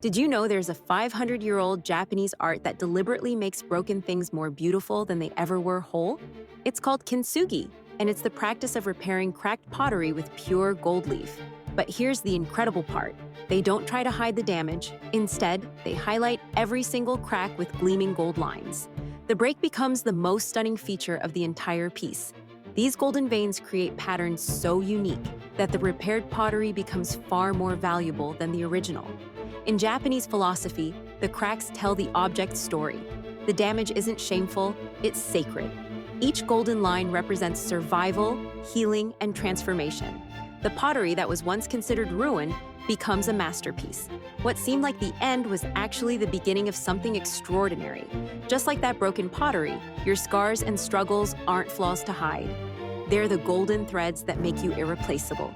Did you know there's a 500-year-old Japanese art that deliberately makes broken things more beautiful than they ever were whole? It's called kintsugi, and it's the practice of repairing cracked pottery with pure gold leaf. But here's the incredible part. They don't try to hide the damage. Instead, they highlight every single crack with gleaming gold lines. The break becomes the most stunning feature of the entire piece. These golden veins create patterns so unique that the repaired pottery becomes far more valuable than the original. In Japanese philosophy, the cracks tell the object's story. The damage isn't shameful, it's sacred. Each golden line represents survival, healing, and transformation. The pottery that was once considered ruin becomes a masterpiece. What seemed like the end was actually the beginning of something extraordinary. Just like that broken pottery, your scars and struggles aren't flaws to hide. They're the golden threads that make you irreplaceable.